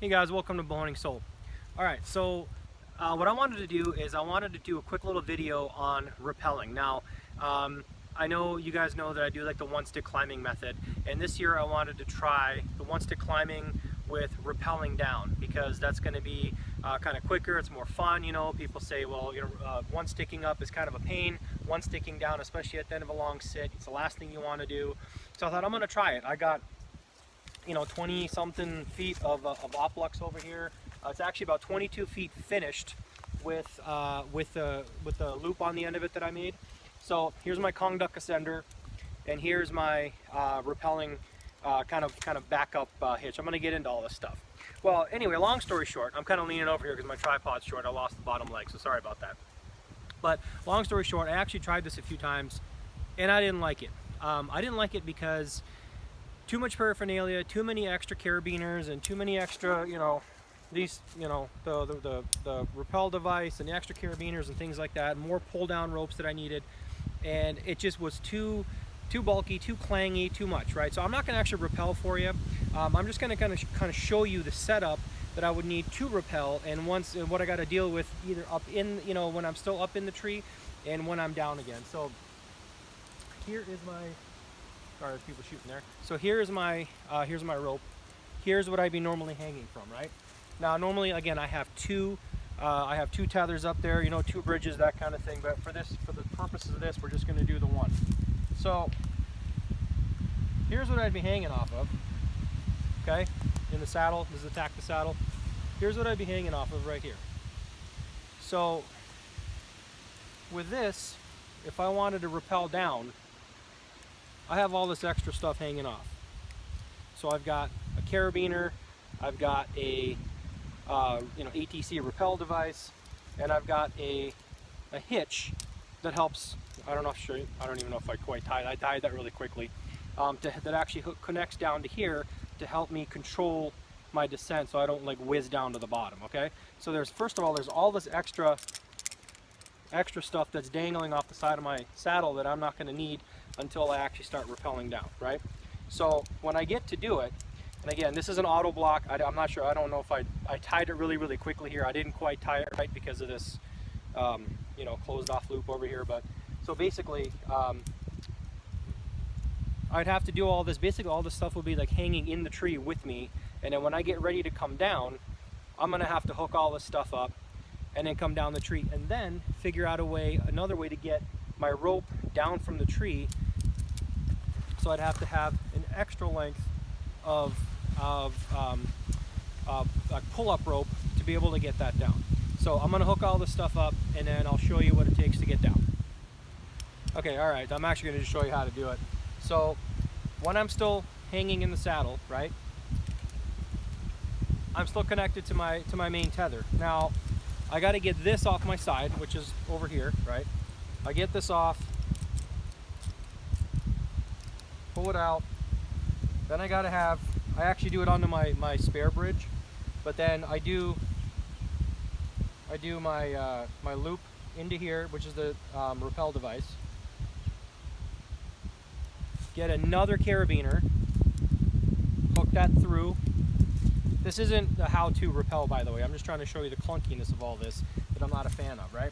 Hey guys, welcome to Boning Soul. Alright, so what I wanted to do is I wanted to do a quick little video on rappelling. Now, I know you guys know that I do like the one-stick climbing method, and this year I wanted to try the one-stick climbing with rappelling down because that's going to be kind of quicker, it's more fun. You know, people say, well, you know, one sticking up is kind of a pain, one sticking down, especially at the end of a long sit, it's the last thing you want to do. So I thought I'm going to try it. I got 20 something feet of oplux over here. It's actually about 22 feet finished with the loop on the end of it that I made. So here's my conduct ascender, and here's my rappelling kind of backup hitch. I'm going to get into all this stuff. Well, anyway, long story short, I'm kind of leaning over here because my tripod's short. I lost the bottom leg, so sorry about that. But long story short, I actually tried this a few times, and I didn't like it. I didn't like it because too much paraphernalia, too many extra carabiners, and too many extra, the rappel device and the extra carabiners and things like that, more pull down ropes that I needed, and it just was too bulky, too clangy, too much, right? So I'm not going to actually rappel for you. I'm just going to kind of show you the setup that I would need to rappel, and what I got to deal with either up in, when I'm still up in the tree and when I'm down again. So here is my, sorry, there's people shooting there. So here's my rope. Here's what I'd be normally hanging from, right? Now normally, again, I have two tethers up there, two bridges, that kind of thing. But for the purposes of this, we're just going to do the one. So here's what I'd be hanging off of. Okay, in the saddle. This is attack the saddle. Here's what I'd be hanging off of right here. So with this, if I wanted to rappel down, I have all this extra stuff hanging off. So I've got a carabiner, I've got a ATC rappel device, and I've got a hitch that helps. I don't even know if I quite tied. I tied that really quickly. That actually connects down to here to help me control my descent, so I don't like whiz down to the bottom. Okay. So first of all, there's all this extra stuff that's dangling off the side of my saddle that I'm not going to need until I actually start rappelling down, right? So when I get to do it, and again, this is an auto block. I'm not sure. I don't know if I tied it really quickly here. I didn't quite tie it right because of this, closed off loop over here. But so basically, I'd have to do all this. Basically, all this stuff will be like hanging in the tree with me. And then when I get ready to come down, I'm gonna have to hook all this stuff up and then come down the tree and then figure out another way to get my rope down from the tree. So I'd have to have an extra length of pull-up rope to be able to get that down. So I'm gonna hook all this stuff up and then I'll show you what it takes to get down. Okay, all right, I'm actually gonna just show you how to do it. So when I'm still hanging in the saddle, right, I'm still connected to my main tether. Now I got to get this off my side, which is over here, right? I get this off, pull it out, then I actually do it onto my spare bridge, but then I do my loop into here, which is the rappel device. Get another carabiner, hook that through. This isn't a how-to rappel, by the way. I'm just trying to show you the clunkiness of all this that I'm not a fan of, right?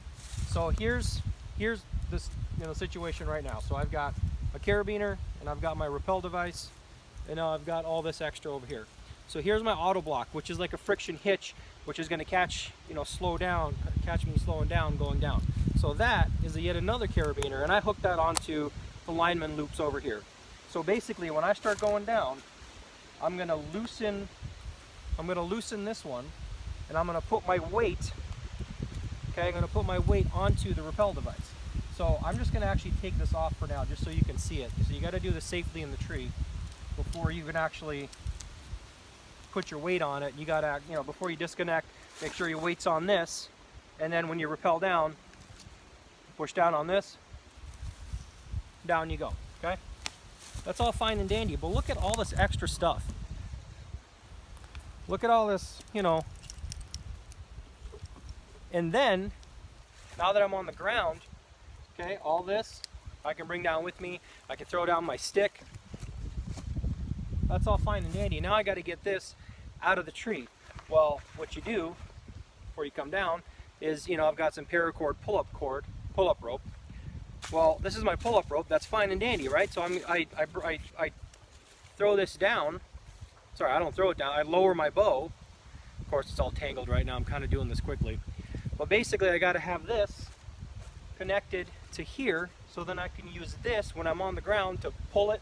So here's this situation right now. So I've got a carabiner and I've got my rappel device, and now I've got all this extra over here. So here's my auto block, which is like a friction hitch, which is going to catch me slowing down going down. So that is yet another carabiner, and I hooked that onto the lineman loops over here. So basically, when I start going down, I'm going to loosen this one, and I'm going to put my weight, okay, I'm going to put my weight onto the rappel device. So I'm just going to actually take this off for now, just so you can see it. So you got to do this safely in the tree before you can actually put your weight on it. You got to, before you disconnect, make sure your weight's on this, and then when you rappel down, push down on this, down you go, okay? That's all fine and dandy, but look at all this extra stuff. Look at all this, and then, now that I'm on the ground, okay, all this I can bring down with me. I can throw down my stick. That's all fine and dandy. Now I got to get this out of the tree. Well, what you do before you come down is, you know, I've got some paracord pull-up rope. Well, this is my pull-up rope. That's fine and dandy, right? So I throw this down. Sorry, I don't throw it down. I lower my bow. Of course, it's all tangled right now. I'm kind of doing this quickly. But basically, I got to have this connected to here, so then I can use this when I'm on the ground to pull it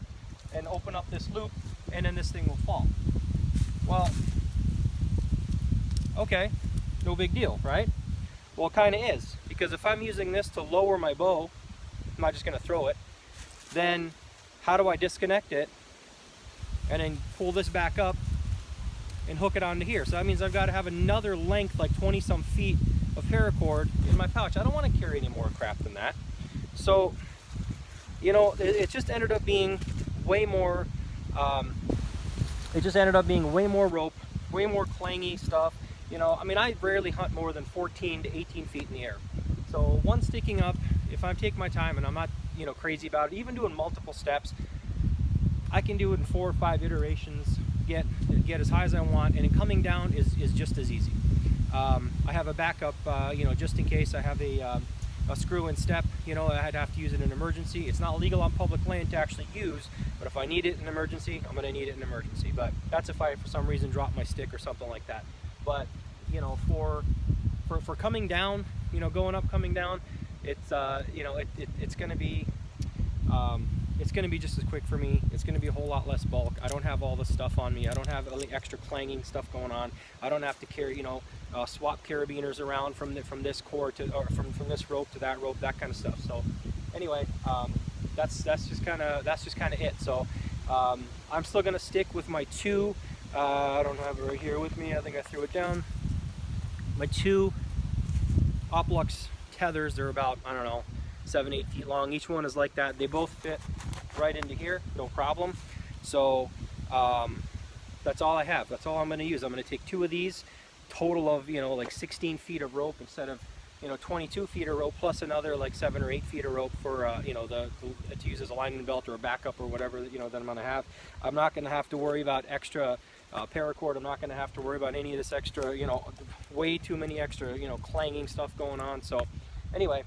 and open up this loop, and then this thing will fall. Well, okay, no big deal, right? Well, it kind of is, because if I'm using this to lower my bow, I'm not just going to throw it, then how do I disconnect it and then pull this back up and hook it onto here? So that means I've got to have another length, like 20 some feet of paracord in my pouch. I don't want to carry any more crap than that. So, you know, it just ended up being way more, rope, way more clangy stuff. You know, I mean, I rarely hunt more than 14 to 18 feet in the air. So one sticking up, if I take my time and I'm not, you know, crazy about it, even doing multiple steps, I can do it in 4 or 5 iterations, get as high as I want, and then coming down is just as easy. I have a backup, you know, just in case I have a screw-in step, you know, I'd have to use it in an emergency. It's not legal on public land to actually use, but if I need it in an emergency, I'm going to need it in an emergency. But that's if I, for some reason, drop my stick or something like that. But, you know, for coming down, you know, going up, coming down, it's, you know, it's going to be... it's going to be just as quick for me. It's going to be a whole lot less bulk. I don't have all this stuff on me. I don't have any extra clanging stuff going on. I don't have to carry, you know, swap carabiners around from this cord to, or from this rope to that rope, that kind of stuff. So anyway, that's just kind of it. So I'm still going to stick with my 2. I don't have it right here with me. I think I threw it down. My 2 Oplux tethers. They're about, I don't know, 7-8 feet long. Each one is like that. They both fit right into here, no problem. So that's all I have. That's all I'm going to use. I'm going to take 2 of these, total of, you know, like 16 feet of rope instead of, you know, 22 feet of rope, plus another like 7 or 8 feet of rope for you know, to use as a lineman belt or a backup or whatever, you know, that I'm going to have. I'm not going to have to worry about extra paracord. I'm not going to have to worry about any of this extra, you know, way too many extra, you know, clanging stuff going on. So anyway,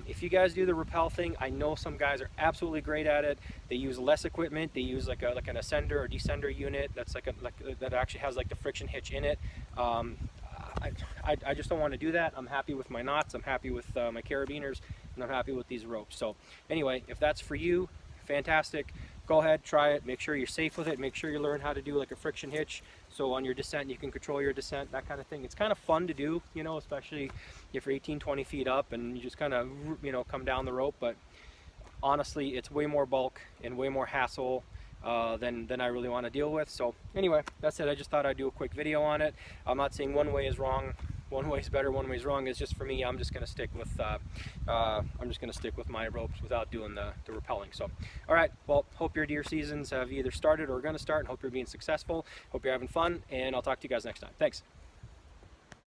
if you guys do the rappel thing, I know some guys are absolutely great at it. They use less equipment. They use like an ascender or descender unit that's that actually has like the friction hitch in it. I just don't want to do that. I'm happy with my knots. I'm happy with my carabiners, and I'm happy with these ropes. So anyway, if that's for you, fantastic. Go ahead, try it. Make sure you're safe with it. Make sure you learn how to do like a friction hitch, so on your descent you can control your descent, that kind of thing. It's kind of fun to do, you know, especially if you're 18-20 feet up and you just kind of, you know, come down the rope. But honestly, it's way more bulk and way more hassle than I really want to deal with. So anyway, that's it. I just thought I'd do a quick video on it. I'm not saying one way is wrong, one way is better, one way is wrong. It's just for me. I'm just going to stick with my ropes without doing the rappelling. So all right, well, hope your deer seasons have either started or are going to start, and hope you're being successful. Hope you're having fun, and I'll talk to you guys next time. Thanks.